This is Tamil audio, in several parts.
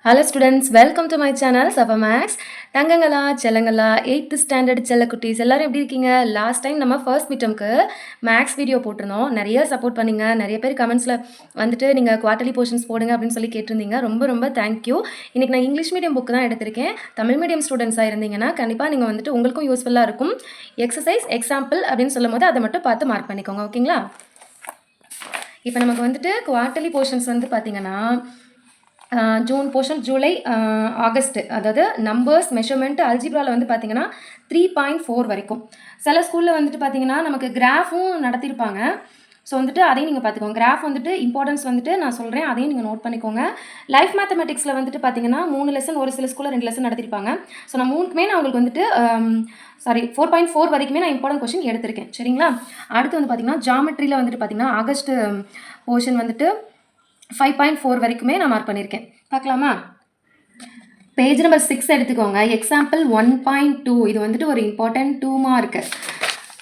Hello students, welcome to my channel Safa Max. தங்கங்களா செல்லங்களா 8th standard செல்ல குட்டீஸ் எல்லாரும் எப்படி இருக்கீங்க? லாஸ்ட் டைம் நம்ம ஃபர்ஸ்ட் மிட்டம்க்கு மேக்ஸ் வீடியோ போட்டிருந்தோம். நிறைய சப்போர்ட் பண்ணீங்க. நிறைய பேர் கமெண்ட்ஸில் வந்துட்டு நீங்கள் குவார்ட்டர்லி போர்ஷன்ஸ் போடுங்க அப்படின்னு சொல்லி கேட்டிருந்தீங்க. ரொம்ப ரொம்ப தேங்க்யூ. இன்றைக்கி நான் இங்கிலீஷ் மீடியம் புக் தான் எடுத்திருக்கேன். தமிழ் மீடியம் ஸ்டூடெண்ட்ஸாக இருந்தீங்கன்னா கண்டிப்பாக நீங்கள் வந்துட்டு உங்களுக்கும் யூஸ்ஃபுல்லாக இருக்கும். எக்ஸசைஸ் எக்ஸாம்பிள் அப்படின்னு சொல்லும் போது அதை மட்டும் பார்த்து மார்க் பண்ணிக்கோங்க. ஓகேங்களா? இப்போ நமக்கு வந்துட்டு குவார்ட்டர்லி போர்ஷன்ஸ் வந்து பார்த்தீங்கன்னா ஜூன் போர்ஷன், ஜூலை, ஆகஸ்ட், அதாவது நம்பர்ஸ், மெஷர்மெண்ட், அல்ஜிப்ராவில் வந்து பார்த்தீங்கன்னா 3.4 வரைக்கும். சில ஸ்கூலில் வந்துட்டு பார்த்தீங்கன்னா நமக்கு கிராஃபும் நடத்தியிருப்பாங்க. ஸோ வந்துட்டு அதையும் நீங்கள் பார்த்துக்கோங்க. கிராஃப் வந்துட்டு இம்பார்ட்டன்ஸ் வந்துட்டு நான் சொல்கிறேன், அதையும் நீங்கள் நோட் பண்ணிக்கோங்க. லைஃப் மேத்தமெட்டிக்ஸில் வந்துட்டு பார்த்தீங்கன்னா 3 லெசன், ஒரு சில ஸ்கூலில் 2 லெசன் நடத்திருப்பாங்க. ஸோ நான் 3க்குமே நான் உங்களுக்கு வந்துட்டு 4.4 வரைக்குமே நான் இம்பார்ட்டன்ட் கொஸ்டின் எடுத்திருக்கேன். சரிங்களா? அடுத்து வந்து பார்த்தீங்கன்னா ஜாமெட்ரியில் வந்துட்டு பார்த்தீங்கன்னா ஆகஸ்ட் போர்ஷன் வந்துட்டு 5.4 வரைக்குமே நான் மார்க் பண்ணியிருக்கேன். பார்க்கலாமா? பேஜ் நம்பர் 6 எடுத்துக்கோங்க. எக்ஸாம்பிள் 1.2 இது வந்துட்டு ஒரு இம்பார்ட்டன்ட் 2 மார்க்.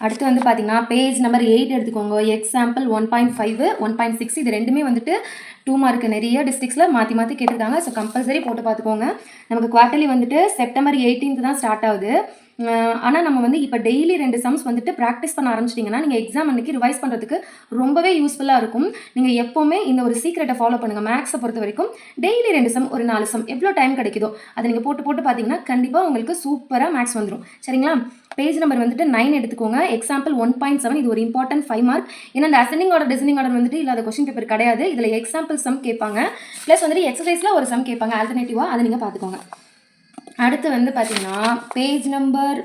அடுத்து வந்து பார்த்தீங்கன்னா பேஜ் நம்பர் 8 எடுத்துக்கோங்க. எக்ஸாம்பிள் 1.5, 1.6 இது ரெண்டுமே வந்துட்டு 2 மார்க். நிறைய டிஸ்ட்ரிக்ஸில் மாற்றி மாற்றி கேட்டிருக்காங்க. ஸோ கம்பல்சரி போட்டு பார்த்துக்கோங்க. நமக்கு குவார்ட்டர்லி வந்துட்டு செப்டம்பர் 18 தான் ஸ்டார்ட் ஆகுது. ஆனால் நம்ம வந்து இப்போ டெய்லி 2 சம்ஸ் வந்துட்டு ப்ராக்டிஸ் பண்ண ஆரம்பிச்சிட்டிங்கன்னா நீங்கள் எக்ஸாம் அன்றைக்கி ரிவைஸ் பண்ணுறதுக்கு ரொம்பவே யூஸ்ஃபுல்லாக இருக்கும். நீங்கள் எப்போவுமே இந்த ஒரு சீக்ரெட்டை ஃபாலோ பண்ணுங்கள். மேக்ஸை பொறுத்த வரைக்கும் டெய்லி 2 சம், ஒரு 4 சம் எவ்வளோ டைம் கிடைக்குதோ அதை நீங்கள் போட்டு போட்டு பார்த்தீங்கன்னா கண்டிப்பாக உங்களுக்கு சூப்பராக மேக்ஸ் வந்துடும். சரிங்களா? பேஜ் நம்பர் வந்துட்டு 9 எடுத்துக்கோங்க. எக்ஸாம்பிள் 1.7 இது ஒரு இம்பார்ட்டன்ட் 5 மார்க். ஏன்னா இந்த அசெண்டிங் ஆர்டர் டிசெண்டிங் ஆர்டர் வந்துட்டு இல்லாத கொஸ்டின் பேப்பர் கிடையாது. இதில் எக்ஸாம்பிள் சம் கேட்பாங்க, ப்ளஸ் வந்துட்டு எக்ஸசைஸில் ஒரு சம் கேட்பாங்க ஆல்டர்னேட்டிவாக, அதை நீங்கள் பார்த்துக்கோங்க. அடுத்து வந்து பார்த்தீங்கன்னா பேஜ் நம்பர்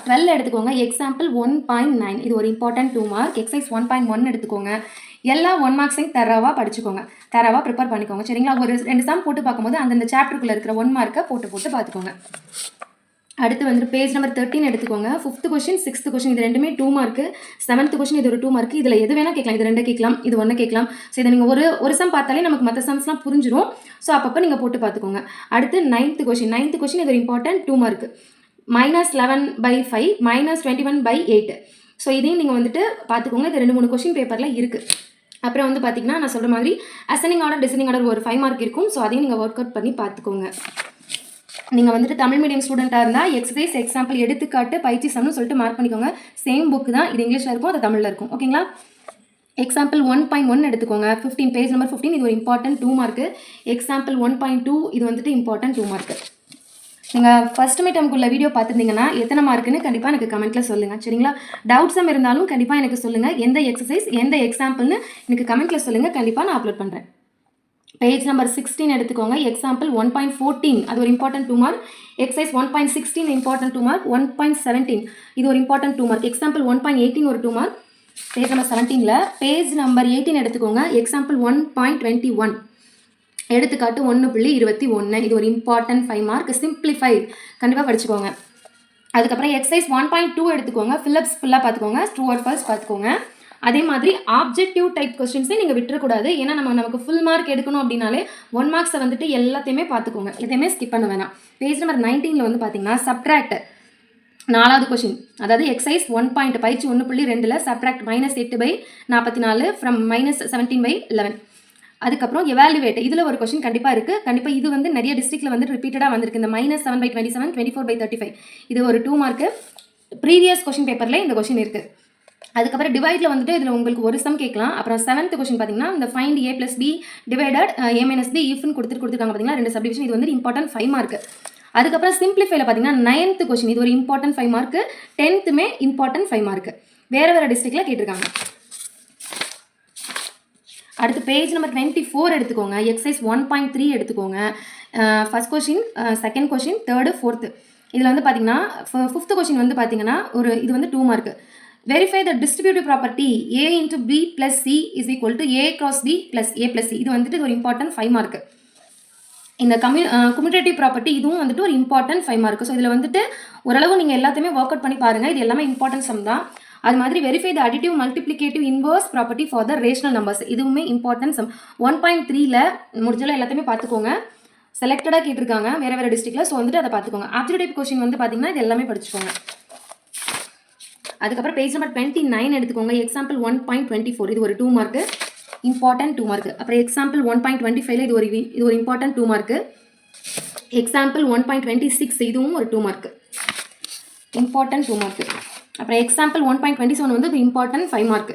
12 எடுத்துக்கோங்க. எக்ஸாம்பிள் 1.9 இது ஒரு இம்பார்ட்டன்ட் 2 மார்க். எக்ஸசைஸ் 1.1 எடுத்துக்கோங்க. எல்லா 1 மார்க்ஸையும் தரவாக படிச்சுக்கோங்க, தரவாக ப்ரிப்பேர் பண்ணிக்கோங்க. சரிங்களா? ஒரு 2 சம் போட்டு பார்க்கும்போது அந்தந்த சாப்டருக்குள்ளே இருக்கிற 1 மார்க்கை போட்டு போட்டு பார்த்துக்கோங்க. அடுத்து வந்து பேஜ் நம்பர் 13 எடுத்துக்கோங்க. 5th கொஸ்டின், 6th கொஸ்டின் இது ரெண்டுமே 2 மார்க்கு. 7th கொஸ்டின் இது ஒரு 2 மார்க்கு. இதில் எது வேணால் கேட்கலாம். இது 2 கேட்கலாம், இது 1 கேட்கலாம். ஸோ இதை நீங்கள் ஒரு சம் பார்த்தாலே நமக்கு மற்ற சம்ஸ்லாம் புரிஞ்சிடும். ஸோ அப்பப்போ நீங்கள் போட்டு பார்த்துக்கோங்க. அடுத்து 9th கொஸ்டின் இது ஒரு இம்பார்ட்டன்ட் 2 மார்க்கு. -11/5 -21/8. ஸோ இதையும் நீங்கள் வந்துட்டு பார்த்துக்கோங்க. இது 2-3 கொஸ்டின் பேப்பரில் இருக்குது. அப்புறம் வந்து பார்த்தீங்கன்னா நான் சொல்கிற மாதிரி அசெண்டிங் ஆர்டர் டிசெண்டிங் ஆர்டர் ஒரு 5 மார்க் இருக்கும். ஸோ அதையும் நீங்கள் ஒர்க் அவுட் பண்ணி பார்த்துக்கோங்க. நீங்கள் வந்துட்டு தமிழ் மீடியம் ஸ்டூடெண்ட்டாக இருந்தால் எக்ஸசைஸ் எக்ஸாம்பிள் எடுத்துக்காட்டு பயிற்சி சம்னு சொல்லிட்டு மார்க் பண்ணிக்கோங்க. சேம் புக்கு தான், இது இங்கிலீஷில் இருக்கும், அது தமிழில் இருக்கும். ஓகேங்களா? எக்ஸாம்பிள் 1.1 எடுத்துக்கோங்க. 15 பேஜ் நம்பர் 15 இது ஒரு இம்பார்ட்டன்ட் 2 மார்க்கு. எக்ஸாம்பிள் 1.2 இது வந்துட்டு இம்பார்ட்டன்ட் 2 மார்க்கு. நீங்கள் ஃபஸ்ட் மிட்டம்குள்ள வீடியோ பார்த்துருந்தீங்கன்னா எத்தனை மார்க்குன்னு கண்டிப்பாக எனக்கு கமெண்ட்டில் சொல்லுங்கள். சரிங்களா? டவுட்ஸும் இருந்தாலும் கண்டிப்பாக எனக்கு சொல்லுங்கள். எந்த எக்ஸசைஸ் எந்த எக்ஸாம்பிள்னு எனக்கு கமெண்ட்டில் சொல்லுங்கள். கண்டிப்பாக நான் அப்லோட் பண்ணுறேன். பேஜ் நம்பர் 16 எடுத்துக்கோங்க. எக்ஸாம்பிள் 1.14 அது ஒரு important 2 mark. Exercise 1.16 important 2 mark. 1.17 இது ஒரு இம்பார்ட்டன்ட் 2 மார்க். எக்ஸாம்பிள் 1.18 ஒரு 2 மார்க். பேஜ் நம்பர் 17ல் பேஜ் நம்பர் 18 எடுத்துக்கோங்க. எக்ஸாம்பிள் 1.21 எடுத்துக்காட்டு 1.21 இது ஒரு இம்பார்ட்டன்ட் 5 மார்க். சிம்பிளிஃபை கண்டிப்பாக படிச்சுக்கோங்க. அதுக்கப்புறம் எக்ஸசைஸ் 1.2 எடுத்துக்கோங்க. ஃபில்லப்ஸ் ஃபுல்லாக பார்த்துக்கோங்க, ட்ரூ ஆர் ஃபால்ஸ் பார்த்துக்கோங்க. அதே மாதிரி ஆப்ஜெக்டிவ் டைப் கொஸ்டின்ஸே நீங்கள் விட்டுறக்கூடாது. ஏன்னா நமக்கு ஃபுல் மார்க் எடுக்கணும் அப்படின்னாலே 1 மார்க்ஸை வந்துட்டு எல்லாத்தையுமே பார்த்துக்கோங்க, எதையுமே ஸ்கிப் பண்ண வேணாம். பேஜ் நம்பர் 19ல் வந்து பார்த்தீங்கன்னா சப்ட்ராக்ட் 4வது கொஸ்டின், அதாவது எக்ஸசைஸ் 1. பயிற்சி 1.2ல் சப்ட்ராக்ட் -8/44 ஃப்ரம் -17/11. அதுக்கப்புறம் எவாலுவேட் இதில் ஒரு கொஸ்டின் கண்டிப்பாக இருக்குது. கண்டிப்பாக இது வந்து நிறைய டிஸ்ட்ரிக்டில் வந்து ரிப்பீட்டடாக வந்திருக்கு. இந்த -7/27 24/35 இது ஒரு 2 மார்க்கு. ப்ரீவியஸ் கொஸ்டின் பேப்பரில் இந்த கொஸ்டின் இருக்குது. அதுக்கப்புறம் டிவைடில் வந்துட்டு இதில் உங்களுக்கு ஒரு சம் கேட்கலாம். அப்புறம் 7th கொஸ்டின் பார்த்தீங்கன்னா இந்த find a + b divided a - b இஃப்னு கொடுத்துருக்காங்க பார்த்தீங்கன்னா 2 சப்டிவிஷன். இது வந்து இம்பார்ட்டன்ட் 5 மார்க்கு. அதுக்கப்புறம் சிம்பிளிஃபைல பார்த்தீங்கன்னா 9th கொஸ்டின் இது ஒரு important 5 mark. 10th important 5 mark. வேறு டிஸ்ட்ரிக்டில் கேட்டிருக்காங்க. அடுத்து பேஜ் நம்பர் 24 எடுத்துக்கோங்க. எக்ஸசைஸ் 1.3 எடுத்துக்கோங்க. First question, second question, third, fourth இதில் வந்து பார்த்தீங்கன்னா 5th கொஸ்டின் வந்து பார்த்தீங்கன்னா இது வந்து 2 mark. Verify the distributive property a × b + c = a × b + a + c இது வந்துட்டு ஒரு இம்பார்ட்டன்ட் 5 மார்க்கு. இந்த கம்யூட்டேட்டிவ் ப்ராப்பர்ட்டி இதுவும் வந்துட்டு ஒரு இம்பார்ட்டன்ட் 5 மார்க்கு. ஸோ இதில் வந்துட்டு ஓரளவு நீங்கள் எல்லாத்தையுமே ஒர்க் அவுட் பண்ணி பாருங்கள். இது எல்லாமே இம்பார்ட்டன்ட் சம் தான். அது மாதிரி verify the additive multiplicative inverse property for the rational numbers இதுவுமே இம்பார்ட்டன்ட் சம். 1.3ல் முடிஞ்சளவு எல்லாத்தையுமே பார்த்துக்கோங்க. செலக்டடாக கேட்டிருக்காங்க வேறு டிஸ்ட்ரிக்டில். ஸோ வந்துட்டு அதை பார்த்துக்கோங்க. ஆப்ஜெக்டிவ் கொஸ்டின் வந்து பார்த்தீங்கன்னா இது எல்லாமே படிச்சுக்கோங்க. அதுக்கப்புறம் பேஜ் நம்பர் 29 எடுத்துக்கோங்க. எக்ஸாம்பிள் 1.24 இது ஒரு 2 மார்க்கு. Important 2 mark. அப்புறம் எக்ஸாம்பிள் 1.25ல இது ஒரு இம்பார்ட்டன்ட் 2 மார்க்கு. எக்ஸாம்பிள் 1.26 இதுவும் ஒரு 2 மார்க், இம்பார்ட்டன்ட் 2 மார்க். அப்புறம் எக்ஸாம்பிள் 1.27 வந்து இம்பார்ட்டன்ட் 5 மார்க்.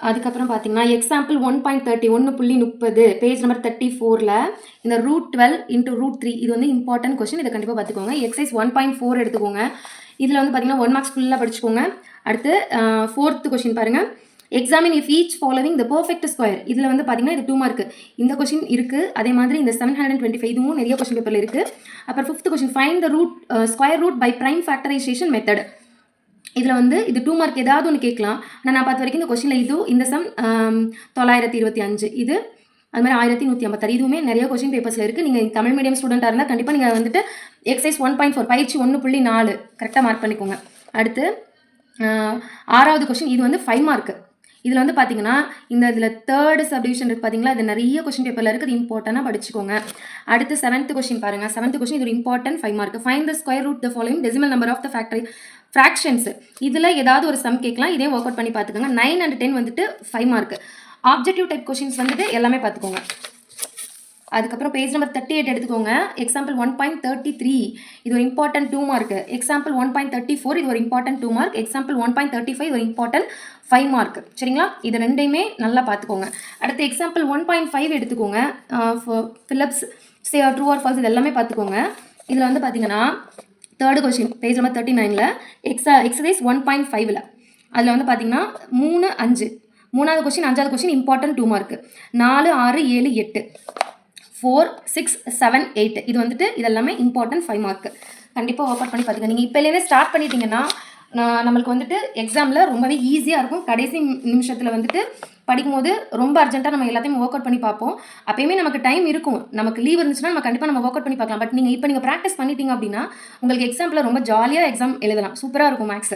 அதுக்கப்புறம் பார்த்தீங்கன்னா எக்ஸாம்பிள் 1.30 1.30 பேஜ் நம்பர் 34ல் இந்த √12 × √3 இது வந்து இம்பார்ட்டன்ட் கொஸ்டின். இதை கண்டிப்பாக பார்த்துக்கோங்க. எக்ஸசைஸ் 1.4 எடுத்துக்கோங்க. இதில் வந்து பார்த்தீங்கன்னா 1 மார்க்ஸ் ஃபுல்லாக படிச்சுக்கோங்க. அடுத்து 4th கொஸ்டின் பாருங்கள். Examine if each following the perfect square. இதில் வந்து பார்த்தீங்கன்னா இது 2 மார்க். இந்த கொஸ்டின் இருக்குது. அதே மாதிரி இந்த 725 இதுவும் நிறைய கொஸ்டின் பேப்பரில் இருக்குது. அப்புறம் 5th question find the square root by prime factorisation method. இதில் வந்து இது 2 மார்க் ஏதாவது ஒன்று கேட்கலாம். நான் பார்த்த வரைக்கும் இந்த கொஸ்டினில் இது இந்த சம் 925 இது அது மாதிரி 1156 இதுவுமே நிறைய கொஸ்டின் பேப்பர்ஸில் இருக்குது. நீங்கள் தமிழ் மீடியம் ஸ்டூடெண்ட்டாக இருந்தால் கண்டிப்பாக நீங்கள் வந்துட்டு எக்ஸசைஸ் 1.4 பயிற்சி 1.4 கரெக்டாக மார்க் பண்ணிக்கோங்க. அடுத்து 6வது கொஸ்டின் இது வந்து 5 மார்க். இதில் வந்து பார்த்தீங்கன்னா இதில் 3rd சப்டிவிஷன் இருக்குது பார்த்தீங்களா, இது நிறைய கொஸ்டின் பேப்பரில் இருக்குது. இம்பார்ட்டண்டாக படிச்சுக்கோங்க. அடுத்து 7th கொஸ்டின் பாருங்கள். 7th கொஸ்டின் இது ஒரு important 5 mark. Find the square root the following decimal number of the fractions. இதில் ஏதாவது ஒரு சம் கேட்கலாம். இதே ஒர்க் அவுட் பண்ணி பார்த்துக்கோங்க. 9 and 10 வந்துட்டு 5 மார்க். ஆப்ஜெக்டிவ் டைப் கொஸ்டின்ஸ் வந்துட்டு எல்லாமே பார்த்துக்கோங்க. அதுக்கப்புறம் பேஜ் நம்பர் 38 எடுத்துக்கோங்க. எக்ஸாம்பிள் 1.33 இது ஒரு இம்பார்ட்டன்ட் 2 மார்க். எக்ஸாம்பிள் 1.34 இது ஒரு இம்பார்ட்டன்ட் 2 மார்க். எக்ஸாம்பிள் 1.35 இது ஒரு இம்பார்ட்டன்ட் 5 மார்க். சரிங்களா, இது ரெண்டையுமே நல்லா பார்த்துக்கோங்க. அடுத்து எக்ஸாம்பிள் 1.5 எடுத்துக்கோங்க. ஃபிலிப்ஸ் ட்ரூ ஆர் ஃபால்ஸ் இது எல்லாமே பார்த்துக்கோங்க. இதில் வந்து பார்த்தீங்கன்னா 3rd கொஸ்டின் பேஜ் நம்பர் 39ல் எக்ஸசைஸ் 1.5ல் அதில் வந்து பார்த்தீங்கன்னா 3, 5 3வது கொஸ்டின் 5வது கொஸ்டின் இம்பார்ட்டன்ட் 2 மார்க். 4, 6, 7, 8 4, 6, 7, 8 இது வந்துட்டு இதெல்லாமே இம்பார்ட்டன்ட் 5 மார்க். கண்டிப்பாக ஒர்க் அவுட் பண்ணி பார்த்துங்க. நீங்கள் இப்போலேருந்தே ஸ்டார்ட் பண்ணிட்டீங்கன்னா நம்மளுக்கு வந்துட்டு எக்ஸாமில் ரொம்பவே ஈஸியாக இருக்கும். கடைசி நிமிஷத்தில் வந்துட்டு படிக்கும்போது ரொம்ப அர்ஜென்ட்டாக நம்ம எல்லாத்தையும் ஒர்க் அவுட் பண்ணி பார்ப்போம். அப்போயுமே நமக்கு டைம் இருக்கும். நமக்கு லீவ் இருந்துச்சுன்னா நம்ம கண்டிப்பாக நம்ம ஒர்க் அவுட் பண்ணி பார்க்கலாம். பட் நீங்கள் ப்ராக்டிஸ் பண்ணிட்டீங்க அப்படின்னா உங்களுக்கு எக்ஸாம்பிள் ரொம்ப ஜாலியாக எக்ஸாம் எழுதலாம். சூப்பராக இருக்கும் மேக்ஸ்.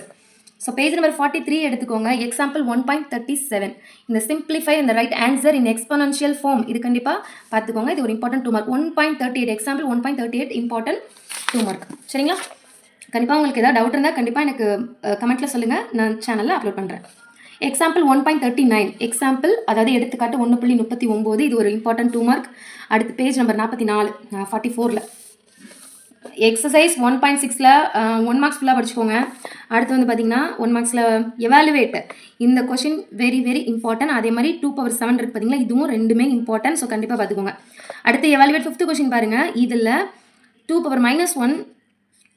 ஸோ பேஜ் நம்பர் 43 எடுத்துக்கோங்க. எக்ஸாம்பிள் 1.37 இந்த சிம்பிளிஃபை இந்த write answer in exponential form இது கண்டிப்பாக பார்த்துக்கோங்க. இது ஒரு important 2 mark. 1.38 example 1.38 important 2 mark. சரிங்களா, கண்டிப்பாக உங்களுக்கு ஏதாவது டவுட் இருந்தால் கண்டிப்பாக எனக்கு கமெண்ட்டில் சொல்லுங்கள். நான் சேனலில் அப்லோட் பண்ணுறேன். எக்ஸாம்பிள் 1.39 எக்ஸாம்பிள் அதாவது எடுத்துக்காட்டு 1.39 இது ஒரு இம்பார்ட்டன்ட் 2 மார்க். அடுத்து பேஜ் நம்பர் 44 44ல் எக்ஸசைஸ் 1.6ல் 1 மார்க்ஸ் ஃபுல்லாக படிச்சுக்கோங்க. அடுத்து வந்து பார்த்தீங்கன்னா 1 மார்க்ஸில் எவாலுவேட் இந்த கொஷின் வெரி வெரி இம்பார்ட்டன்ட். அதே மாதிரி 2^7 இருக்குது பார்த்தீங்களா, இதுவும் ரெண்டுமே இம்பார்ட்டன்ட். ஸோ கண்டிப்பாக பார்த்துக்கோங்க. அடுத்து எவாலுவேட் 5th கொஷின் பாருங்கள். இதில் 2^-1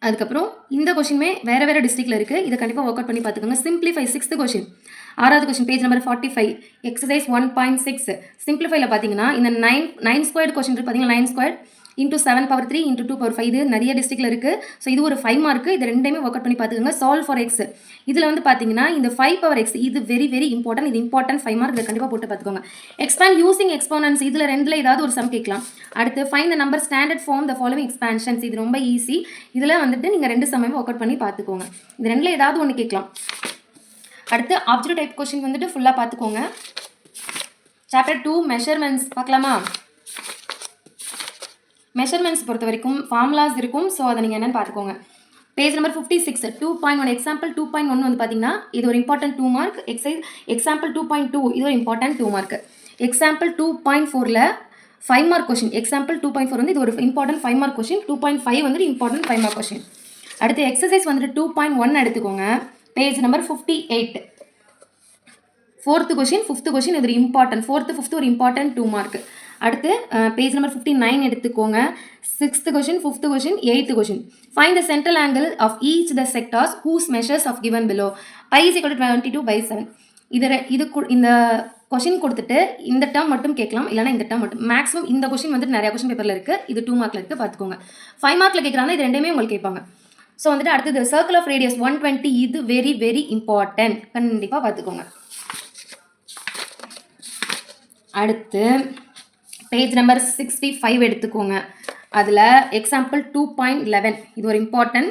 அதுக்கப்புறம் இந்த கொஷினுமே வேறு டிஸ்ட்ரிக்டில் இருக்குது. இதை கண்டிப்பாக ஒர்க் அவுட் பண்ணி பார்த்துக்கோங்க. சிம்பிளிஃபை 6th கொஷின் 6வது கொஷின் பேஜ் நம்பர் 45 எக்ஸசைஸ் 1.6 சிம்பிளிஃபைல பார்த்தீங்கன்னா இந்த 9 ஸ்கொயர்டு கொஷின் இருக்குது பார்த்தீங்கன்னா 9 ஸ்கொயர் × 7^3 × 2^5 இது நிறைய டிஸ்ட்ரிக்டில் இருக்குது. ஸோ இது ஒரு 5 மார்க். இது ரெண்டையுமே ஒர்க் அவுட் பண்ணி பார்த்துக்கோங்க. சால்வ் ஃபார் எக்ஸ் இதில் வந்து பார்த்தீங்கன்னா இந்த 5^x இது வெரி வெரி இம்பார்ட்டன்ட். இது இம்பார்ட்டன்ட் 5 மார்க். இதை கண்டிப்பாக போட்டு பார்த்துக்கோங்க. எக்ஸ்பேண்ட் யூசிங் எக்ஸ்போனன்ஸ் இதில் ரெண்டில் ஏதாவது ஒரு சம் கேட்கலாம். அடுத்து find the number standard form the following expansions இது ரொம்ப ஈஸி. இதில் வந்துட்டு நீங்கள் 2 சம்மையும் ஒர்க் அவுட் பண்ணி பார்த்துக்கோங்க. இது ரெண்டில் ஏதாவது ஒன்று கேட்கலாம். அடுத்து ஆப்ஜெக்டிவ் டைப் கொஸ்டின் வந்துட்டு ஃபுல்லாக பார்த்துக்கோங்க. சாப்டர் 2 மெஷர்மெண்ட்ஸ் பார்க்கலாமா? மெஷர்மெண்ட்ஸ் பொறுத்த வரைக்கும் ஃபார்முலாஸ் இருக்கும். ஸோ அதை நீங்கள் என்னென்னு பார்த்துக்கோங்க. பேஜ் நம்பர் 56 2.1 எக்ஸாம்பிள் 2.1 வந்து பார்த்தீங்கன்னா இது ஒரு இம்பார்ட்டன்ட் 2 மார்க். எக்ஸாம்பிள் 2.2 இது ஒரு இம்பார்ட்டன்ட் 2 மார்க். எக்ஸாம்பிள் 2.4ல் 5 மார்க் கொஷின். எக்ஸாம்பிள் 2.4 வந்து இது ஒரு இம்பார்ட்டன்ட் 5 மார்க் கொஷின். 2.5 வந்துட்டு இம்பார்ட்டன்ட் 5 மார்க் கொஷின். அடுத்து எக்ஸசைஸ் வந்துட்டு 2.1 எடுத்துக்கோங்க. Page number 58 4th question 5th question இது ஒரு இம்பார்ட்டன்ட் 4th 5th ஒரு இம்பார்ட்டன்ட் 2 மார்க். அடுத்து பேஜ் நம்பர் 59 எடுத்துக்கோங்க. 6th question 5th question 8th question find the central angle of each the sectors whose measures of given below π = 22/7. இந்த கொஷின் கொடுத்துட்டு இந்த டேர்ம் மட்டும் கேட்கலாம், இல்லைனா இந்த டேர்ம் மட்டும். மேக்ஸிமம் இந்த கொஷின் வந்துட்டு நிறைய கொஷின் பேப்பரில் இருக்குது. இது 2 மார்க்கில் இருக்குது, பார்த்துக்கோங்க. 5 மார்க்கில் கேட்குறாங்க, இது ரெண்டுமே உங்களுக்கு கேட்பாங்க. ஸோ வந்துட்டு அடுத்தது சர்க்கிள் ஆஃப் ரேடியஸ் 120 இது வெரி வெரி இம்பார்ட்டன்ட். கண்டிப்பாக பார்த்துக்கோங்க. அடுத்து பேஜ் நம்பர் 65 எடுத்துக்கோங்க. அதில் எக்ஸாம்பிள் 2.11 இது ஒரு இம்பார்ட்டன்ட்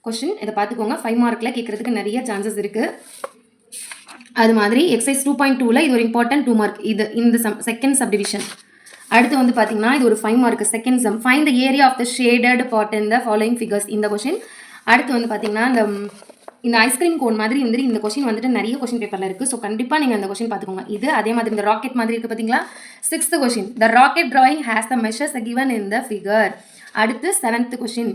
கொஷின். இதை பார்த்துக்கோங்க. 5 மார்க்கில் கேட்குறதுக்கு நிறைய சான்சஸ் இருக்குது. அது மாதிரி எக்ஸசைஸ் 2.2ல் இது ஒரு இம்பார்ட்டன்ட் 2 மார்க். இது இந்த செகண்ட் சப்டிவிஷன். அடுத்து வந்து பார்த்தீங்கன்னா இது ஒரு 5 mark second sum. Find the area of the shaded part in the following figures இந்த கொஷின். அடுத்து வந்து பார்த்தீங்கன்னா இந்த ஐஸ்கிரீம் கோன் மாதிரி வந்துட்டு இந்த கொஷின் வந்துட்டு நிறைய கொஷின் பேப்பரில் இருக்குது. ஸோ கண்டிப்பாக நீங்கள் அந்த கொஷின் பார்த்துக்கோங்க. இது அதே மாதிரி இந்த ராக்கெட் மாதிரி இருக்குது பார்த்தீங்களா? 6th question, the rocket drawing has the measures given in the figure. அடுத்து 7th கொஷின்,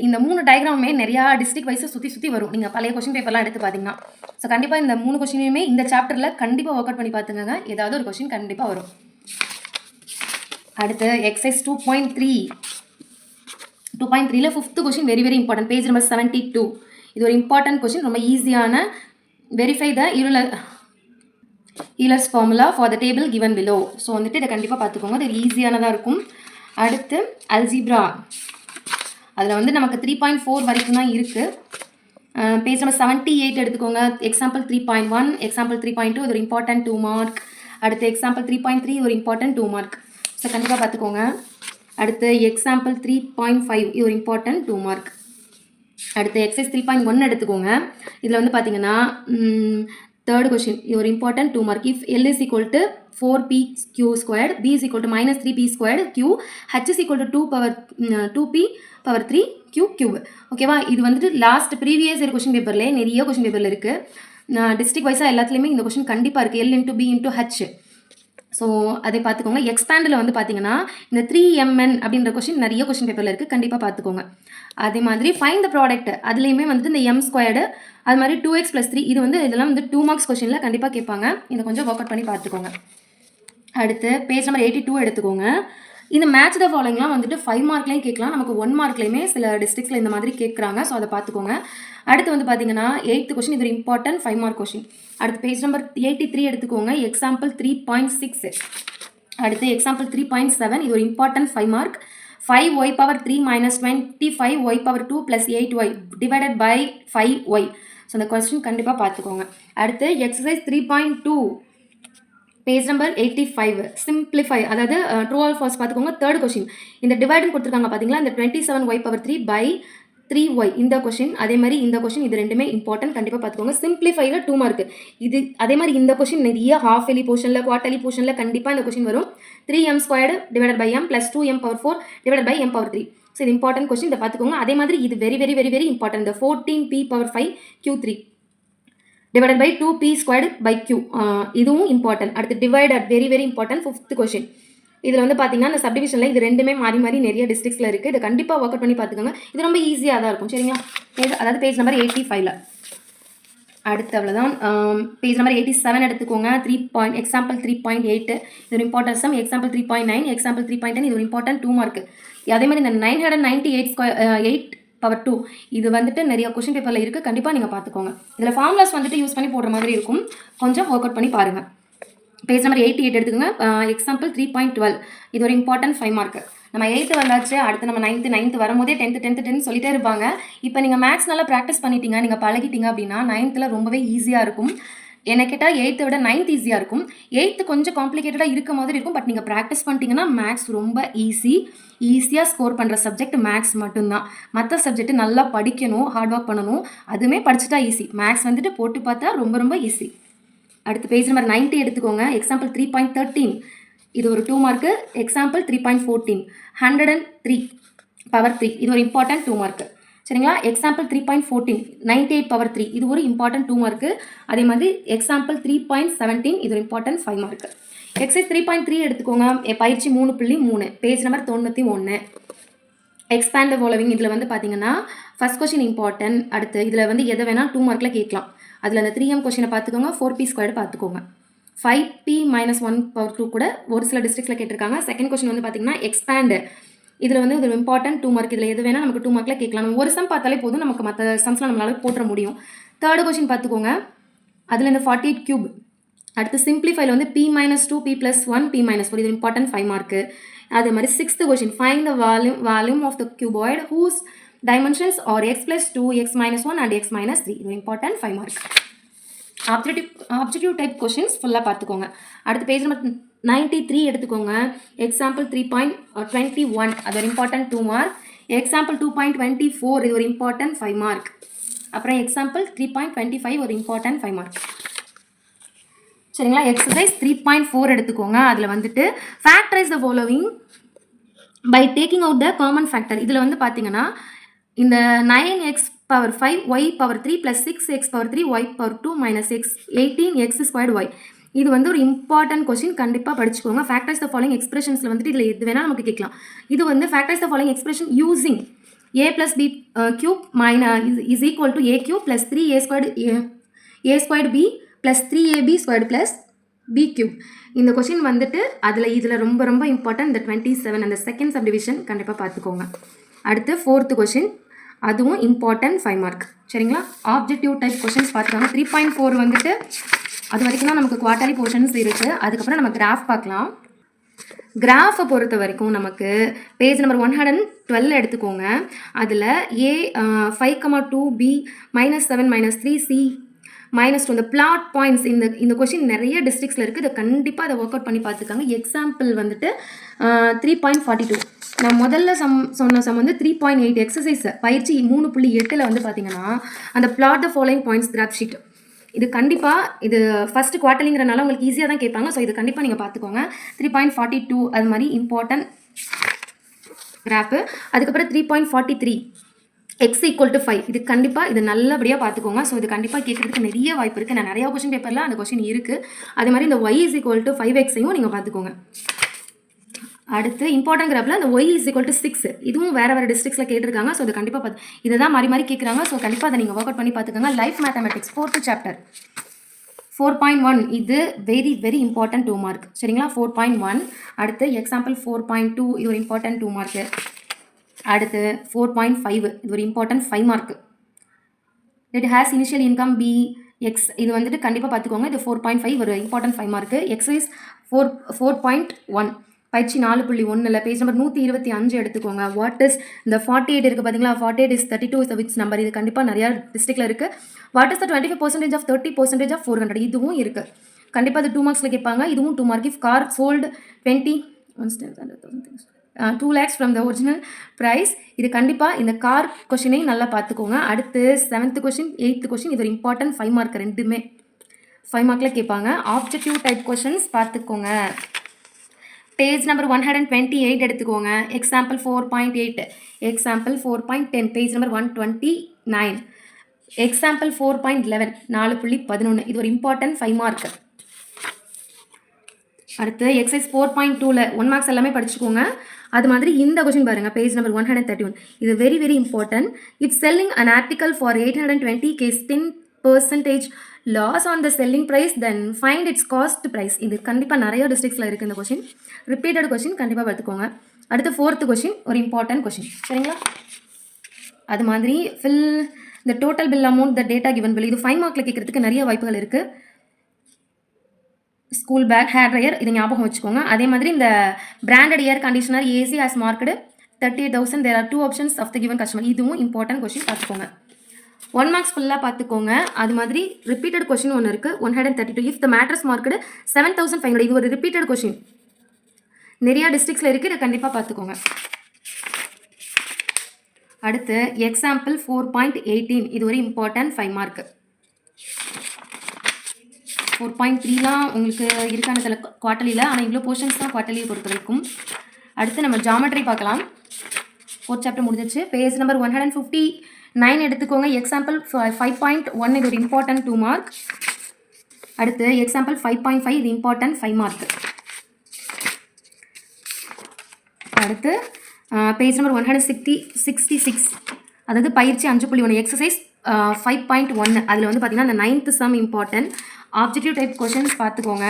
இந்த 3 டயக்ராமே நிறையா டிஸ்ட்ரிக்ட் வைஸை சுற்றி வரும். நீங்கள் பழைய கொஷின் பேப்பர்லாம் எடுத்து பார்த்தீங்கன்னா. ஸோ கண்டிப்பாக இந்த 3 கொஷினையுமே இந்த சாப்டரில் கண்டிப்பாக ஒர்க் அவுட் பண்ணி பார்த்துங்க. ஏதாவது ஒரு கொஷின் கண்டிப்பாக வரும். அடுத்து எக்ஸசைஸ் 2.3ல 5th question very very important. Page number 72. இது ஒரு இம்பார்ட்டன்ட் கொஷின், ரொம்ப ஈஸியான. Verify the Euler's formula for the table given below. So வந்துட்டு இதை கண்டிப்பாக பார்த்துக்கோங்க, இது ஈஸியானதாக இருக்கும். அடுத்து அல்ஜிப்ரா, அதில் வந்து நமக்கு 3.4 வரைக்கும் தான் இருக்குது. பேஜ் நம்பர் 78 எடுத்துக்கோங்க. எக்ஸாம்பிள் 3.1, எக்ஸாம்பிள் 3.2 இது ஒரு இம்பார்ட்டன்ட் 2 மார்க். அடுத்து எக்ஸாம்பிள் 3.3 ஒரு இம்பார்ட்டன்ட் 2 மார்க். ஸோ கண்டிப்பாக பார்த்துக்கோங்க. அடுத்து எக்ஸாம்பிள் 3.5 இது ஒரு இம்பார்ட்டன்ட் 2 மார்க். அடுத்து எக்ஸசைஸ் 3.1 எடுத்துக்கோங்க. இதில் வந்து பார்த்தீங்கன்னா 3rd கொஷின், இது ஒரு important 2 mark. If L is equal to 4pq², B is equal to -3p² q, h is equal to 2p/3q3. ஓகேவா? இது வந்துட்டு லாஸ்ட் ப்ரீவியஸ் இயர் கொஷின் பேப்பர்லேயே நிறைய கொஷின் பேப்பரில் இருக்குது. டிஸ்ட்ரிக்ட் வைஸாக எல்லாத்துலேயுமே இந்த கொஷின் கண்டிப்பாக இருக்குது. L into B into h. So அதை பார்த்துக்கோங்க. எக்ஸ்பேண்டில் வந்து பார்த்தீங்கன்னா இந்த 3mn அப்படின்ற கொஷின் நிறைய கொஷின் பேப்பரில் இருக்குது, கண்டிப்பாக பார்த்துக்கோங்க. அதே மாதிரி ஃபைண்ட் த ப்ராடக்ட், அதுலேயுமே வந்துட்டு இந்த m², அது மாதிரி 2x + 3 இது வந்து இதெல்லாம் வந்து 2 மார்க்ஸ் கொஷினில் கண்டிப்பாக கேட்பாங்க. இதை கொஞ்சம் ஒர்க் அவுட் பண்ணி பார்த்துக்கோங்க. அடுத்து பேஜ் நம்பர் 82 எடுத்துக்கோங்க. இந்த மேட்ச் த ஃபாலோயிங்லாம் வந்துட்டு 5 மார்க்லேயும் கேட்கலாம், நமக்கு 1 மார்க்லேயுமே சில டிஸ்ட்ரிக்ஸில் இந்த மாதிரி கேட்குறாங்க. ஸோ அதை பார்த்துக்கோங்க. அடுத்து வந்து பார்த்தீங்கன்னா 8th கொஷின், இது ஒரு இம்பார்ட்டன்ட் 5 மார்க் கொஷின். அடுத்து பேஜ் நம்பர் 83 எடுத்துக்கோங்க. எக்ஸாம்பிள் 3.6. அடுத்து எக்ஸாம்பிள் 3.7 இது ஒரு important 5 mark. 5y⁻3 - 25y⁻2 + 8y divided by 5y. So அந்த கொஸ்டின் கண்டிப்பாக பார்த்துக்கோங்க. அடுத்து எக்ஸசைஸ் 3.2 பேஜ் நம்பர் 85 சிம்பிளிஃபை, அதாவது ட்ரூ ஆர் ஃபால்ஸ் பார்த்துக்கோங்க. 3rd கொஷின், இந்த டிவைடன் கொடுத்துருக்காங்க பார்த்தீங்களா, இந்த 27y⁻3 by 3y இந்த கொஷின். அதே மாதிரி இந்த கொஷின், இது ரெண்டுமே இம்பார்ட்டன்ட், கண்டிப்பாக பார்த்துக்கோங்க. சிம்பிளிஃபைல 2 மார்க். இது அதே மாதிரி இந்த கொஷின் நிறைய ஹாஃப் எலி போர்ஷனில், குவார்டர்லி போர்ஷனில் கண்டிப்பாக இந்த கொஷின் வரும். 3m² divided by m + 2m⁴ divided by m⁴. So இது இம்பார்ட்டன்ட் கொஷின், இதை பார்த்துக்கோங்க. அதே மாதிரி இது very very very very important, இந்த 14p⁵q3 divided by 2p² by q. இதுவும் இம்பார்ட்டன்ட். அடுத்து divided very very important 5th question. இதில் வந்து பார்த்தீங்கன்னா இந்த சப்டிவிஷனில் இது ரெண்டுமே மாறி மாறி நிறைய டிஸ்ட்ரிக்ஸில் இருக்குது. இதை கண்டிப்பாக ஒர்க் அவுட் பண்ணி பார்த்துக்கோங்க. இது ரொம்ப ஈஸியாக தான் இருக்கும், சரிங்களா? அதாவது பேஜ் நம்பர் 85ல். அடுத்து அவ்வளோதான். பேஜ் நம்பர் 87 எடுத்துக்கோங்க. எக்ஸாம்பிள் 3.8 இது ஒரு இம்பார்ட்டன்ட் சம். எக்ஸாம்பிள் 3.9, எக்ஸாம்பிள் 3.10 இது ஒரு இம்பார்ட்டன்ட் 2 மார்க். அதே மாதிரி இந்த 998/2 இது வந்துட்டு நிறைய கொஷின் பேப்பரில் இருக்குது, கண்டிப்பாக நீங்கள் பார்த்துக்கோங்க. இதில் ஃபார்முலாஸ் வந்துட்டு யூஸ் பண்ணி போடுற மாதிரி இருக்கும், கொஞ்சம் ஒர்க் அவுட் பண்ணி பாருங்கள். பேஜ் நம்பர் 88 எடுத்துக்கோங்க. எக்ஸாம்பிள் 3.12 இது ஒரு இம்பார்ட்டன்ட் 5 மார்க். நம்ம 8th வந்தாச்சு, அடுத்து நம்ம 9th வரும்போதே 10th சொல்லிட்டே இருப்பாங்க. இப்போ நீங்கள் மேக்ஸ் நல்லா ப்ராக்டிஸ் பண்ணிட்டீங்க, நீங்கள் பழகிட்டீங்க அப்படின்னா 9th ரொம்பவே ஈஸியாக இருக்கும். என்னை கேட்டால் 8th விட 9th ஈஸியாக இருக்கும். 8th கொஞ்சம் காம்ப்ளிகேட்டடாக இருக்க மாதிரி இருக்கும், பட் நீங்கள் ப்ராக்டிஸ் பண்ணிட்டீங்கன்னா மேக்ஸ் ரொம்ப ஈஸியாக ஸ்கோர் பண்ணுற சப்ஜெக்ட் மேக்ஸ் மட்டும்தான். மற்ற சப்ஜெக்ட் நல்லா படிக்கணும், ஹார்ட் ஒர்க் பண்ணணும், அதுவுமே படிச்சுட்டா ஈஸி. மேக்ஸ் வந்துட்டு போட்டு பார்த்தா ரொம்ப ரொம்ப ஈஸி. அடுத்து பேஜ் நம்பர் 90 எடுத்துக்கோங்க. எக்ஸாம்பிள் 3.13 இது ஒரு 2 மார்க்கு. எக்ஸாம்பிள் 3.14 103/3 இது ஒரு இம்பார்ட்டன்ட் 2 மார்க்கு, சரிங்களா? எக்ஸாம்பிள் 3.14 98/3 இது ஒரு இம்பார்ட்டன்ட் 2 மார்க்கு. அதே மாதிரி எக்ஸாம்பிள் 3.17 இது ஒரு இம்பார்ட்டன்ட் 5 மார்க்கு. எக்ஸைஸ் 3.3 எடுத்துக்கோங்க. பயிற்சி 3.3 பேஜ் நம்பர் 91. எக்ஸ்பேண்ட் ஃபாலோவிங் இதில் வந்து பார்த்தீங்கன்னா ஃபர்ஸ்ட் கொஷின் இம்பார்ட்டன்ட். அடுத்து இதில் வந்து எதை வேணால் 2 மார்க்கில் கேட்கலாம். அதில் அந்த 3m கொஷினை பார்த்துக்கோங்க, 4p² பார்த்துக்கோங்க. 5p - 1/2 கூட ஒரு சில டிஸ்ட்ரிக்டில் கேட்டிருக்காங்க. செகண்ட் கொஷின் வந்து பார்த்தீங்கன்னா எக்ஸ்பேண்டு, இதில் வந்து இது இம்பார்ட்டன்ட் 2 மார்க். இதில் எது வேணால் நமக்கு 2 மார்க்கில் கேட்கலாம். நம்ம ஒரு சம் பார்த்தாலே போதும், நமக்கு மற்ற சம்ஸ்லாம் நம்மளால போட்டுற முடியும். தேர்டு கொஷின் பார்த்துக்கோங்க. அதில் இந்த 48³ அடுத்து சிம்பிளிஃபைல வந்து p - 2p + 1 p - 4 இது இம்பார்ட்டன்ட் 5 மார்க்கு. அதே மாதிரி 6th question find the volume of the cuboid whose dimensions are x + 2, x - 1 and x - 3 இது important 5 mark. Objective type questions ஃபுல்லாக பார்த்துக்கோங்க. அடுத்து பேஜ் நம்பர் 93 எடுத்துக்கோங்க. எக்ஸாம்பிள் 3.21 அது ஒரு இம்பார்ட்டன்ட் 2 மார்க். எக்ஸாம்பிள் 2.24 இது ஒரு இம்பார்ட்டன்ட் 5 மார்க். அப்புறம் எக்ஸாம்பிள் 3.25 ஒரு இம்பார்ட்டன்ட் 5 மார்க், சரிங்களா? எக்ஸசைஸ் 3.4 எடுத்துக்கோங்க. அதில் வந்துட்டு factorise the following by taking out the common factor. இதில் வந்து பார்த்தீங்கன்னா இந்த 9x power 5 y power 3 plus 6x power 3 y power 2 minus x 18x squared y. இது வந்து ஒரு இம்பார்ட்டன்ட் கொஸ்டின், கண்டிப்பாக படிச்சுக்கோங்க. ஃபேக்டரைஸ் த ஃபாலோயிங் எக்ஸ்பிரஷன்ஸில் வந்துட்டு இதில் எது வேணால் நமக்கு கேட்கலாம். இது வந்து factorise the following expression using a plus b cube is equal to a cube plus 3a squared b plus 3ab squared plus b cube. இந்த கொஸ்டின் வந்துட்டு இதில் ரொம்ப ரொம்ப இம்பார்ட்டன்ட். இந்த 27 அந்த செகண்ட் சப்டிவிஷன் கண்டிப்பாக பார்த்துக்கோங்க. அடுத்து 4th கொஸ்டின், அதுவும் இம்பார்ட்டன்ட் 5 மார்க். சரிங்களா? ஆப்ஜெக்டிவ் டைப் கொஸ்டின்ஸ் பார்த்துக்கோங்க. 3.4 வந்துட்டு அது வரைக்கும் தான் நமக்கு குவார்ட்டர்லி போர்ஷன்ஸ் இருக்குது. அதுக்கப்புறம் நம்ம கிராஃப் பார்க்கலாம். கிராஃபை பொறுத்த வரைக்கும் நமக்கு பேஜ் நம்பர் 112 எடுத்துக்கோங்க. அதில் a 5,2 b -7 -3 c -2 இந்த பிளாட் பாயிண்ட்ஸ், இந்த கொஸ்டின் நிறைய டிஸ்ட்ரிக்ஸில் இருக்குது. இதை கண்டிப்பாக அதை ஒர்க் அவுட் பண்ணி பார்த்துக்காங்க. எக்ஸாம்பிள் வந்துட்டு 3.42 நான் முதல்ல சொன்ன சம் வந்து 3.8 எக்ஸசைஸ் பயிற்சி 3.8 வந்து பார்த்தீங்கன்னா அந்த plot the following points graph sheet. இது கண்டிப்பாக இது ஃபஸ்ட்டு குவார்ட்டர்லிங்கிறனால உங்களுக்கு ஈஸியாக தான் கேட்பாங்க. ஸோ இது கண்டிப்பாக நீங்கள் பார்த்துக்கோங்க. 3.42 அது மாதிரி இம்பார்ட்டன்ட் கிராஃபு. அதுக்கப்புறம் 3.43 x = 5 இது கண்டிப்பாக இது நல்லபடியாக பார்த்துக்கோங்க. ஸோ இது கண்டிப்பாக கேட்குறதுக்கு நிறைய வாய்ப்பு இருக்குது. நான் நிறையா கொஸ்டின் பேப்பரில் அந்த கொஸ்டின் இருக்குது. அதே மாதிரி இந்த y = 5x நீங்கள் பார்த்துக்கோங்க. அடுத்து இம்பார்ட்டன்ட் கிராஃபில் அந்த y = 6 இதுவும் வேறு டிஸ்ட்ரிக்ஸில் கேட்டிருக்காங்க. ஸோ இது கண்டிப்பாக இதை தான் மாறி கேட்குறாங்க. ஸோ கண்டிப்பாக அதை நீங்கள் ஒர்க் அவுட் பண்ணி பார்த்துக்கோங்க. லைஃப் மேத்தமெட்டிக்ஸ் 4th சாப்டர் 4.1 இது வெரி வெரி இம்பார்ட்டன்ட் 2 மார்க். சரிங்களா? 4.1. அடுத்து எக்ஸாம்பிள் 4.2 இது ஒரு இம்பார்ட்டன்ட் 2 மார்க்கு. அடுத்து 4.5 இது ஒரு important 5 mark. It has initial income P X இது வந்துட்டு கண்டிப்பாக பார்த்துக்கோங்க. இது 4.5 ஒரு இம்பார்ட்டன்ட் 5 மார்க்கு. எக்ஸசைஸ் 4.1 பயிற்சி 4.1 பேஜ் நம்பர் 125 எடுத்துக்கோங்க. வாட் இஸ் இந்த 48 இருக்குது பார்த்தீங்களா? 48 is 32 is the which number? இது கண்டிப்பாக நிறையா டிஸ்ட்ரிக்டில் இருக்குது. What is the 25% of 30% of 400 இதுவும் இருக்குது. கண்டிப்பாக அது 2 மார்க்ஸில் கேட்பாங்க. இதுவும் 2 mark. If car sold 2 lakhs from the original price. இது கண்டிப்பாக இந்த கார் கொஷினையும் நல்லா பார்த்துக்கோங்க. அடுத்து 7th கொஷின் 8th கொஷின் இது ஒரு இம்பார்ட்டன்ட் 5 மார்க். ரெண்டுமே 5 மார்க்கில் கேட்பாங்க. ஆப்ஜெக்டிவ் டைப் கொஷின்ஸ் பார்த்துக்கோங்க. பேஜ் நம்பர் 128 எடுத்துக்கோங்க. Example 4.8 example 4.10 page number 129 example 4.11 4.11 இது ஒரு இம்பார்ட்டன்ட் 5 மார்க். அடுத்து எக்ஸசைஸ் 4.2ல் 1 மார்க்ஸ் எல்லாமே படிச்சுக்கோங்க. அது மாதிரி இந்த கொஸ்டின் பாருங்கள். பேஜ் நம்பர் 131 இது very very important. If selling an article for 820 10% loss on the selling price then find its cost price. இது கண்டிப்பாக நிறைய டிஸ்ட்ரிக்ஸில் இருக்குது இந்த கொஸ்டின். ரிப்பீட்டட் கொஸ்டின் கண்டிப்பாக பார்த்துக்கோங்க. அடுத்து 4th கொஸ்டின் ஒரு இம்பார்ட்டன்ட் கொஸ்டின். சரிங்களா? அது மாதிரி fill the total bill amount the data given bill இது 5 மார்க்கில் கேட்குறதுக்கு நிறைய வாய்ப்புகள் இருக்குது. ஸ்கூல் பேக் ஹேர் ட்ரையர் இது ஞாபகம் வச்சுக்கோங்க. அதே மாதிரி இந்த branded air conditioner AC has marked 38,000 there are 2 options of the given customer இதுவும் இம்பார்ட்டன்ட் கொஸ்டின் பார்த்துக்கோங்க. 1 மார்க்ஸ் ஃபுல்லாக பார்த்துக்கோங்க. அது மாதிரி ரிப்பீட்டட் கொஸ்டின் ஒன்று இருக்குது 132 இஃப் த மேட்ரஸ் மார்க்கெடு 7,500 இது ஒரு ரிப்பீட்டட் கொஸ்டின் நிறையா டிஸ்ட்ரிக்ஸில் இருக்குது. இதை கண்டிப்பாக பார்த்துக்கோங்க. அடுத்து எக்ஸாம்பிள் 4.18 இது ஒரு இம்பார்ட்டன்ட் 5 மார்க்கு. 4.3லாம் உங்களுக்கு இருக்கான சில குவார்ட்டர்லியில், ஆனால் இவ்வளோ போர்ஷன்ஸ் தான் குவார்ட்டர்லியை பொறுத்த வரைக்கும். அடுத்து நம்ம ஜாமெட்ரி பார்க்கலாம். 4th சாப்டர் முடிஞ்சிச்சு. பேஜ் நம்பர் 159 எடுத்துக்கோங்க. எக்ஸாம்பிள் 5.1 இது ஒரு இம்பார்ட்டன்ட் 2 மார்க். அடுத்து எக்ஸாம்பிள் 5.5 இது இம்பார்ட்டன்ட் 5 மார்க். அடுத்து பேஜ் நம்பர் 166 அதாவது பயிற்சி 5.1 எக்ஸசைஸ் 5.1 அதில் வந்து பார்த்தீங்கன்னா அந்த 9th sum important. Objective type questions பார்த்துக்கோங்க.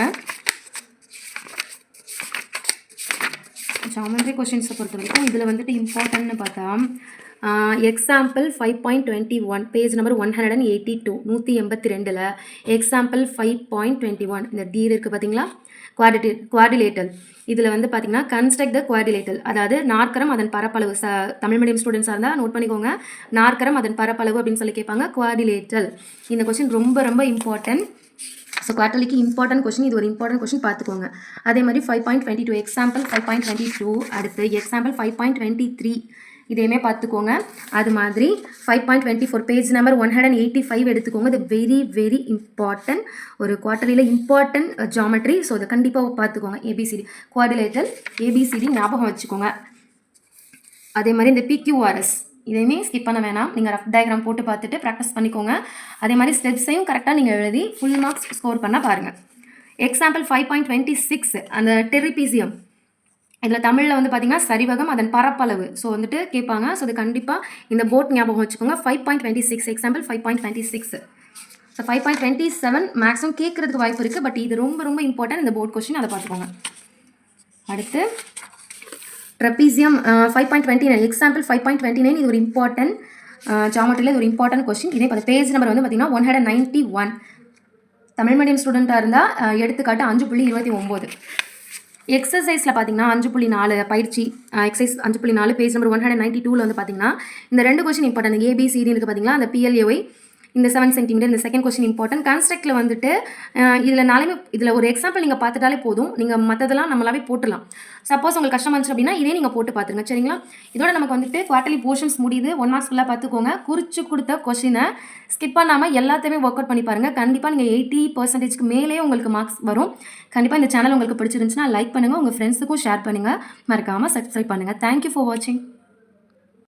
ஜாமெட்ரி கொஷின்ஸை பொறுத்த வரைக்கும் இதில் வந்துட்டு இம்பார்ட்டன்ட்னு பார்த்தா எக்ஸாம்பிள் 5.21 பேஜ் நம்பர் 182 182ல் எக்ஸாம்பிள் 5.21 இந்த டீர் இருக்குது பார்த்தீங்களா? குவாடிலேட்டல் இதில் வந்து பார்த்தீங்கன்னா கன்ஸ்ட்ரக்ட் த குவாடிலேட்டல் அதாவது நாற்கரம் அதன் பரப்பளவு. தமிழ் மீடியம் ஸ்டூடெண்ட்ஸாக இருந்தால் நோட் பண்ணிக்கோங்க. நாற்கரம் அதன் பரப்பளவு அப்படின்னு சொல்லி கேட்பாங்க. குவாடிலேட்டல் இந்த கொஸ்டின் ரொம்ப ரொம்ப இம்பார்ட்டன்ட். ஸோ குவார்ட்டர்லிக்கு இம்பார்ட்டன்ட் கொஸ்டின் இது ஒரு இம்பார்ட்டன்ட் கொஸ்டின் பார்த்துக்கோங்க. அதே மாதிரி 5.22 எக்ஸாம்பிள் 5.22 அடுத்து எக்ஸாம்பிள் 5.23 இதையுமே பார்த்துக்கோங்க. அது மாதிரி 5.24 பேஜ் நம்பர் 185 எடுத்துக்கோங்க. இது வெரி வெரி இம்பார்ட்டன்ட் ஒரு குவார்ட்டர்லியில் இம்பார்ட்டன்ட் ஜாமெட்ரி. ஸோ அதை கண்டிப்பாக பார்த்துக்கோங்க. ஏபிசிடி குவாடிலேட்டல் ஏபிசிடி ஞாபகம் வச்சுக்கோங்க. அதே மாதிரி இந்த பிக்யூஆர்எஸ் இதையுமே ஸ்கிப் பண்ண வேணாம். நீங்கள் ரஃப் டயக்ராம் போட்டு பார்த்துட்டு ப்ராக்டிஸ் பண்ணிக்கோங்க. அதே மாதிரி ஸ்டெப்ஸையும் கரெக்டாக நீங்கள் எழுதி ஃபுல் மார்க்ஸ் ஸ்கோர் பண்ண பாருங்கள். எக்ஸாம்பிள் 5.26 அந்த டெரிபீசியம் இதில் தமிழில் வந்து பார்த்தீங்கன்னா சரிவகம் அதன் பரப்பளவு ஸோ வந்துட்டு கேட்பாங்க. ஸோ அது கண்டிப்பாக இந்த போட் ஞாபகம் வச்சுக்கோங்க. 5.26 எக்ஸாம்பிள் 5.26. ஸோ 5.27 மேக்ஸிமம் கேட்குறதுக்கு வாய்ப்பு இருக்குது. பட் இது ரொம்ப ரொம்ப இம்பார்ட்டன்ட் இந்த போர்ட் கொஸ்டின், அதை பார்த்துக்கோங்க. அடுத்து ட்ரெபீசியம் 5.29 எக்ஸாம்பிள் 5.29 இது ஒரு இம்பார்ட்டன்ட் ஜாமெட்ரியில் இது ஒரு இம்பார்ட்டன்ட் கொஸ்டின். இதே பார்த்து பேஜ் நம்பர் வந்து பார்த்தீங்கன்னா 191. தமிழ் மீடியம் ஸ்டூடெண்ட்டாக இருந்தால் எடுத்துக்காட்டு 5.29. எக்ஸசைஸில் பார்த்தீங்கன்னா 5.4 பயிற்சி எக்ஸசைஸ் 5.4 பேஜ் நம்பர் 192 வந்து பார்த்தீங்கன்னா இந்த 2 கொஸ்டின் இம்பார்ட்டன்ட். ஏபிசிடி இருக்குது பார்த்தீங்களா, அந்த பிஎல்ஏஒய் இந்த 7 சென்டிமீட்டர் இந்த செகண்ட் கொஸ்டின் இம்பார்ட்டன்ட். கன்ஸ்ட்ரக்டில் வந்துட்டு இதில் ஒரு எக்ஸாம்பிள் நீங்கள் பார்த்துட்டாலே போதும், நீங்கள் மற்றதெல்லாம் நம்மளாவே போட்டுடலாம். சப்போஸ் உங்களுக்கு கஷ்டமாக இருந்துச்சு அப்படின்னா இதே நீங்கள் போட்டு பார்த்துருங்க, சரிங்களா? இதோட நமக்கு வந்துட்டு குவார்டர்லி போர்ஷன்ஸ் முடியுது. 1 மார்க்ஸ் ஃபுல்லாக பார்த்துக்கோங்க. குறித்து கொடுத்த கொஸ்டினை ஸ்கிப் பண்ணாமல் எல்லாத்தையுமே ஒர்க் அவுட் பண்ணி பாருங்கள். கண்டிப்பாக நீங்கள் 80% மேலே உங்களுக்கு மார்க்ஸ் வரும். கண்டிப்பாக இந்த சேனல் உங்களுக்கு பிடிச்சிருந்துச்சுன்னா லைக் பண்ணுங்கள், உங்கள் ஃப்ரெண்ட்ஸுக்கும் ஷேர் பண்ணுங்கள், மறக்காமல் சப்ஸ்கிரைப் பண்ணுங்கள். தேங்க்யூ ஃபார் வாட்சிங்.